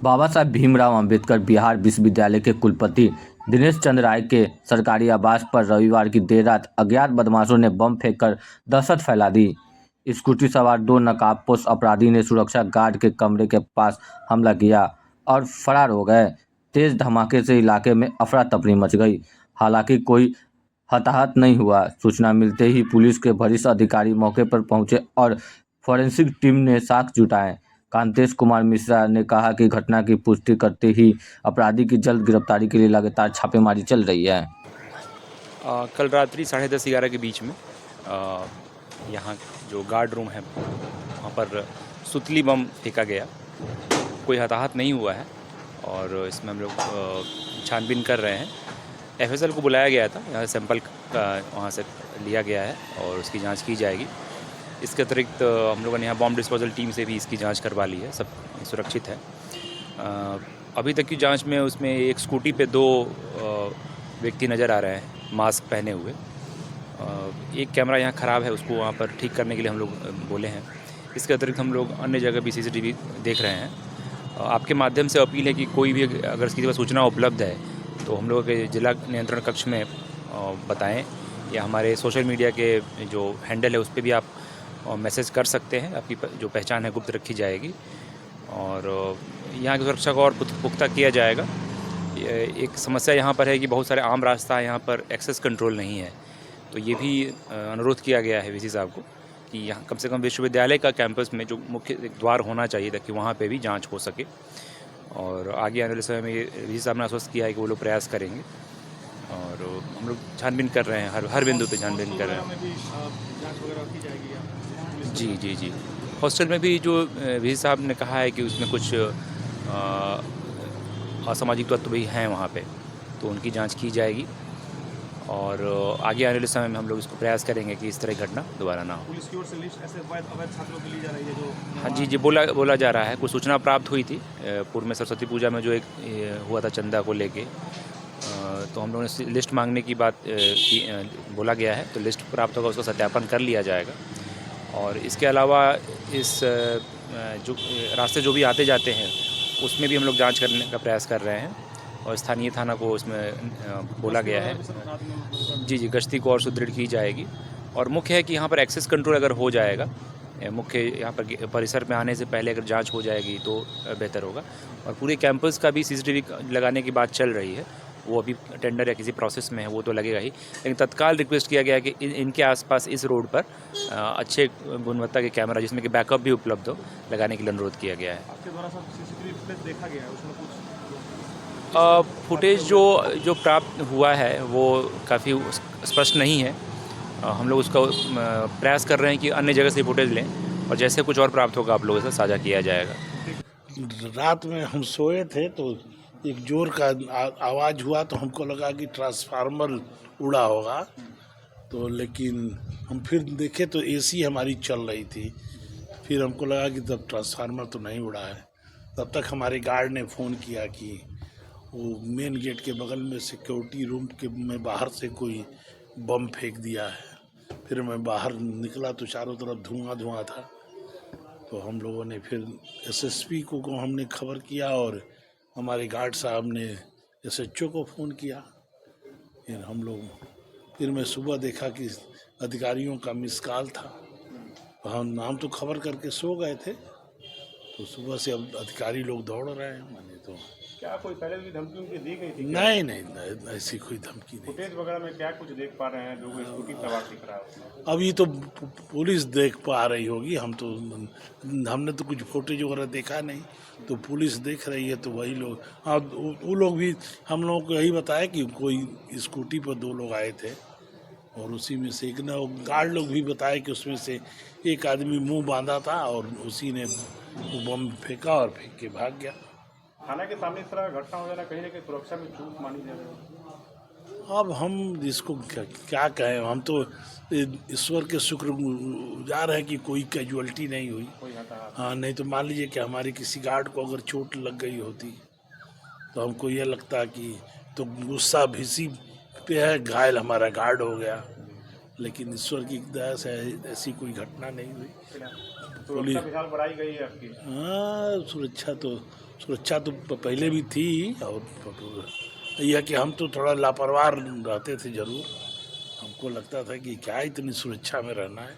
बाबा साहब भीमराव अंबेडकर बिहार विश्वविद्यालय के कुलपति दिनेश चंद्र राय के सरकारी आवास पर रविवार की देर रात अज्ञात बदमाशों ने बम फेंककर दहशत फैला दी। स्कूटी सवार दो नकाबपोश अपराधी ने सुरक्षा गार्ड के कमरे के पास हमला किया और फरार हो गए। तेज धमाके से इलाके में अफरा तफरी मच गई। हालांकि कोई हताहत नहीं हुआ। सूचना मिलते ही पुलिस के वरिष्ठ अधिकारी मौके पर पहुंचे और फॉरेंसिक टीम ने साक्ष्य जुटाए। कांतेश कुमार मिश्रा ने कहा कि घटना की पुष्टि करते ही अपराधी की जल्द गिरफ्तारी के लिए लगातार छापेमारी चल रही है। कल रात्रि 10:30-11 के बीच में यहाँ जो गार्ड रूम है वहाँ पर सुतली बम फेंका गया। कोई हताहत नहीं हुआ है और इसमें हम लोग छानबीन कर रहे हैं। एफएसएल को बुलाया गया था, यहाँ सैंपल का वहाँ से लिया गया है और उसकी जांच की जाएगी। इसके अतिरिक्त हम लोगों ने यहाँ बॉम्ब डिस्पोजल टीम से भी इसकी जांच करवा ली है, सब सुरक्षित है। अभी तक की जांच में उसमें एक स्कूटी पे दो व्यक्ति नज़र आ रहे हैं मास्क पहने हुए। एक कैमरा यहाँ ख़राब है, उसको वहाँ पर ठीक करने के लिए हम लोग बोले हैं। इसके अतिरिक्त हम लोग अन्य जगह भी सीसीटीवी देख रहे हैं। आपके माध्यम से अपील है कि कोई भी अगर किसी पर सूचना उपलब्ध है तो हम लोगों के जिला नियंत्रण कक्ष में बताएं या हमारे सोशल मीडिया के जो हैंडल है उस पर भी आप मैसेज कर सकते हैं। आपकी जो पहचान है गुप्त रखी जाएगी और यहाँ की सुरक्षा को और पुख्ता किया जाएगा। एक समस्या यहाँ पर है कि बहुत सारे आम रास्ता यहाँ पर एक्सेस कंट्रोल नहीं है, तो ये भी अनुरोध किया गया है वीसी साहब को कि यहाँ कम से कम विश्वविद्यालय का कैंपस में जो मुख्य द्वार होना चाहिए ताकि वहाँ पे भी जांच हो सके। और आगे आने वाले समय में वीसी साहब ने आश्वस्त किया है कि वो लोग प्रयास करेंगे और हम लोग छानबीन कर रहे हैं, हर बिंदु पे छानबीन कर रहे हैं। जी। हॉस्टल में भी जो वीसी साहब ने कहा है कि उसमें कुछ असामाजिक तत्व भी हैं वहाँ पे, तो उनकी जांच की जाएगी और आगे आने वाले समय में हम लोग इसको प्रयास करेंगे कि इस तरह की घटना दोबारा ना हो। पुलिस की ओर से लिस्ट ऐसे अवैध छात्रों की ली जा रही है जो हाँ जी बोला जा रहा है। कुछ सूचना प्राप्त हुई थी पूर्व में सरस्वती पूजा में जो एक हुआ था चंदा को लेके, तो हम लोगों ने लिस्ट मांगने की बात बोला गया है, तो लिस्ट प्राप्त होगा, उसका सत्यापन कर लिया जाएगा। और इसके अलावा इस जो रास्ते जो भी आते जाते हैं उसमें भी हम लोग जांच करने का प्रयास कर रहे हैं और स्थानीय थाना को उसमें बोला गया है। जी गश्ती को और सुदृढ़ की जाएगी और मुख्य है कि यहाँ पर एक्सेस कंट्रोल अगर हो जाएगा, मुख्य यहाँ पर परिसर में आने से पहले अगर जांच हो जाएगी तो बेहतर होगा। और पूरे कैंपस का भी सीसीटीवी लगाने की बात चल रही है, वो अभी टेंडर या किसी प्रोसेस में है, वो तो लगेगा ही, लेकिन तत्काल रिक्वेस्ट किया गया है कि इनके आसपास इस रोड पर अच्छे गुणवत्ता के कैमरा जिसमें कि बैकअप भी उपलब्ध हो लगाने के लिए अनुरोध किया गया है। आपके द्वारा सब सीसीटीवी फुटेज देखा गया है, उसमें कुछ फुटेज जो प्राप्त हुआ है वो काफ़ी स्पष्ट नहीं है। हम लोग उसका प्रयास कर रहे हैं कि अन्य जगह से फुटेज लें और जैसे कुछ और प्राप्त होगा आप लोगों से साझा किया जाएगा। रात में हम सोए थे तो एक जोर का आवाज़ हुआ तो हमको लगा कि ट्रांसफार्मर उड़ा होगा, तो लेकिन हम फिर देखे तो एसी हमारी चल रही थी। फिर हमको लगा कि तब ट्रांसफार्मर तो नहीं उड़ा है। तब तक हमारे गार्ड ने फ़ोन किया कि वो मेन गेट के बगल में सिक्योरिटी रूम के में बाहर से कोई बम फेंक दिया है। फिर मैं बाहर निकला तो चारों तरफ धुआं था, तो हम लोगों ने फिर एसएसपी को हमने खबर किया और हमारे गार्ड साहब ने एसएचओ को फ़ोन किया। फिर मैं सुबह देखा कि अधिकारियों का मिस कॉल था, हम तो खबर करके सो गए थे, तो सुबह से अब अधिकारी लोग दौड़ रहे हैं। मैंने तो क्या कोई पहले भी धमकी उनकी दी गई थी? नहीं, ऐसी कोई धमकी नहीं। फुटेज वगैरह में क्या कुछ देख पा रहे हैं? लोग स्कूटी सवार दिख रहा है, अभी तो पुलिस देख पा रही होगी, हमने तो कुछ फुटेज वगैरह देखा नहीं, तो पुलिस देख रही है, तो वही लोग, हाँ वो लोग भी हम लोगों को यही बताया कि कोई स्कूटी पर दो लोग आए थे और उसी में से एक गार्ड लोग भी बताए कि उसमें से एक आदमी मुंह बांधा था और उसी ने वो बम फेंका और फेंक के भाग गया। थाना के सामने इस तरह घटना हो जाना कहीं ना कहीं सुरक्षा में चूक मानी जा रही है। अब हम इसको क्या कहें, हम तो ईश्वर के शुक्रगुजार है कि कोई कैजुअल्टी नहीं हुई। हाँ, नहीं तो मान लीजिए कि हमारे किसी गार्ड को अगर चोट लग गई होती तो हमको ये लगता कि तो गुस्सा भीसी पे है, घायल हमारा गार्ड हो गया, लेकिन ईश्वर की दया से ऐसी कोई घटना नहीं हुई। सुरक्षा बढ़ाई गई है आपकी? हाँ, सुरक्षा तो सुरक्षा तो पहले भी थी और यह कि हम तो थोड़ा लापरवाह रहते थे जरूर। हमको लगता था कि क्या इतनी सुरक्षा में रहना है,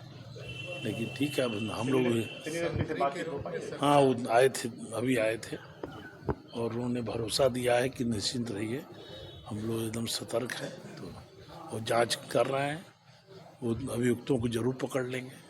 लेकिन ठीक है अब हम लोग से बातचीत हो पाई? हाँ वो आए थे, अभी आए थे और उन्होंने भरोसा दिया है कि निश्चिंत रहिए, हम लोग एकदम सतर्क हैं। तो वो जांच कर रहे हैं, वो अभियुक्तों को जरूर पकड़ लेंगे।